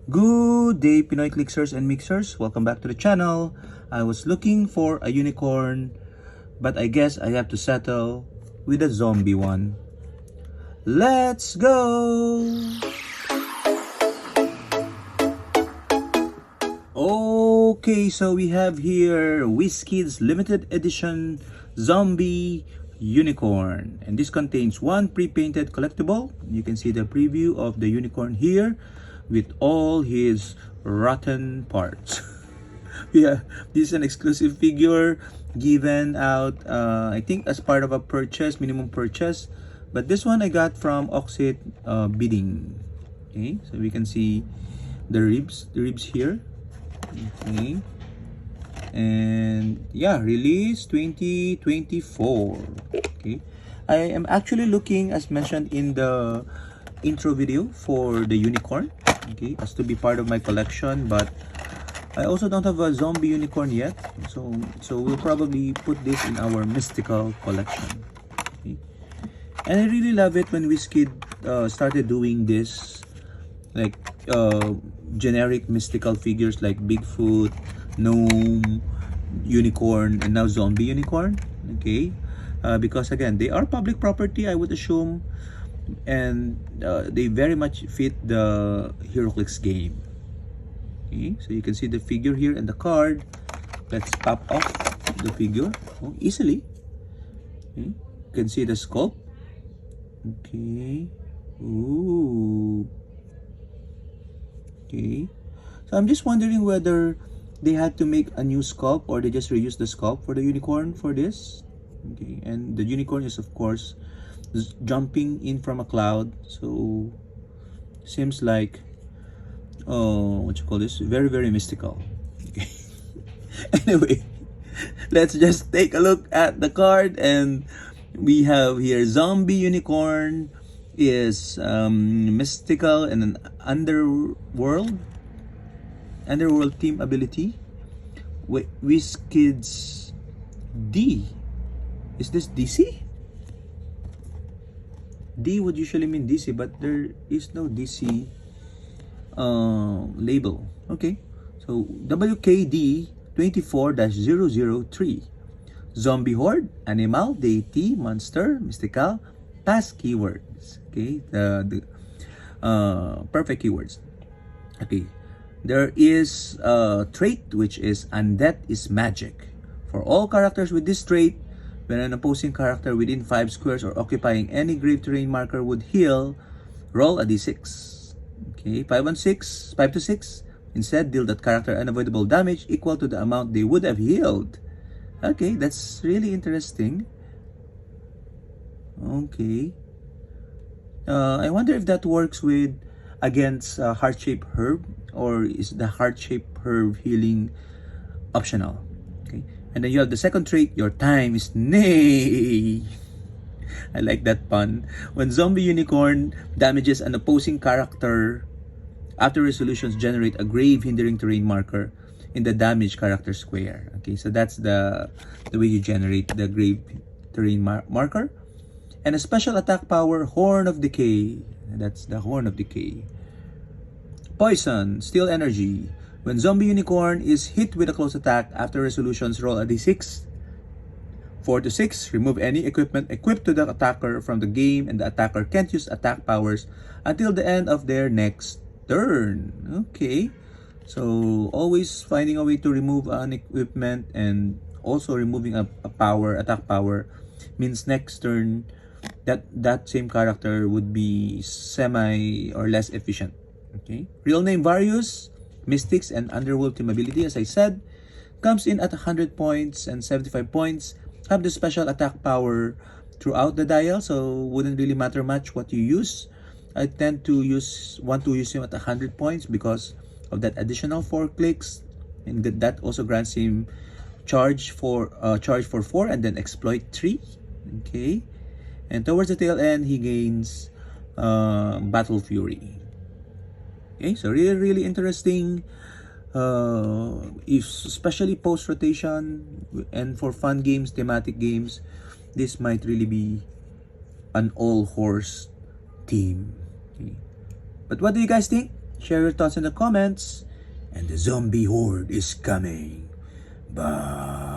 Good day, Pinoy Clixers and Mixers. Welcome back to the channel. I was looking for a unicorn, but I guess I have to settle with a zombie one. Let's go! Okay, so we have here WizKids limited edition zombie unicorn, and this contains one pre-painted collectible. You can see the preview of the unicorn here with all his rotten parts. Yeah, this is an exclusive figure given out I think as part of a purchase, minimum purchase, but this one I got from Oxit bidding. Okay, so we can see the ribs here. Okay, and yeah, release 2024. Okay, I am actually looking, as mentioned in the intro video, for the unicorn, okay, as to be part of my collection, but I also don't have a zombie unicorn yet, so we'll probably put this in our mystical collection. Okay, and I really love it when WizKid started doing this, like generic mystical figures like Bigfoot, gnome, unicorn, and now zombie unicorn. Okay, because again, they are public property, I would assume, and they very much fit the Heroclix game. Okay, so you can see the figure here and the card. Let's pop off the figure easily. Okay, you can see the sculpt. Okay, ooh. Okay, so I'm just wondering whether they had to make a new sculpt or they just reused the sculpt for the unicorn for this. Okay, and the unicorn is of course jumping in from a cloud, so seems like what you call this, very mystical. Okay. Anyway, let's just take a look at the card, and we have here zombie unicorn is mystical and an underworld team ability. WizKids D. Is this DC? D would usually mean DC, but there is no DC label. Okay, so WKD 24-003. Zombie horde, animal, deity, monster, mystical, past keywords. Okay, the perfect keywords. Okay, there is a trait which is undeath is magic. For all characters with this trait, when an opposing character within 5 squares or occupying any grave terrain marker would heal, roll a d6. Okay, 5 to 6. Instead, deal that character unavoidable damage equal to the amount they would have healed. Okay, that's really interesting. Okay. I wonder if that works with against heart-shaped herb, or is the heart-shaped herb healing optional? Okay, and then you have the second trait. Your time is nay. I like that pun. When zombie unicorn damages an opposing character, after resolutions generate a grave hindering terrain marker in the damaged character square. Okay, so that's the way you generate the grave terrain marker. And a special attack power, Horn of Decay. That's the Horn of Decay. Poison, Steal Energy. When zombie unicorn is hit with a close attack, after resolutions, roll a d6. 4 to 6, remove any equipment equipped to the attacker from the game, and the attacker can't use attack powers until the end of their next turn. Okay, so always finding a way to remove an equipment and also removing a attack power means next turn that same character would be semi or less efficient. Okay, real name Various, Mystics and Underworld team ability, as I said, comes in at 100 points and 75 points. Have the special attack power throughout the dial, so wouldn't really matter much what you use. I tend to want to use him at 100 points because of that additional 4 clicks, and that also grants him charge for 4 and then exploit 3. Okay, and towards the tail end he gains battle fury. Okay, so really interesting. If especially post rotation and for fun games, thematic games, this might really be an all horse team. Okay. But what do you guys think? Share your thoughts in the comments. And the zombie horde is coming. Bye.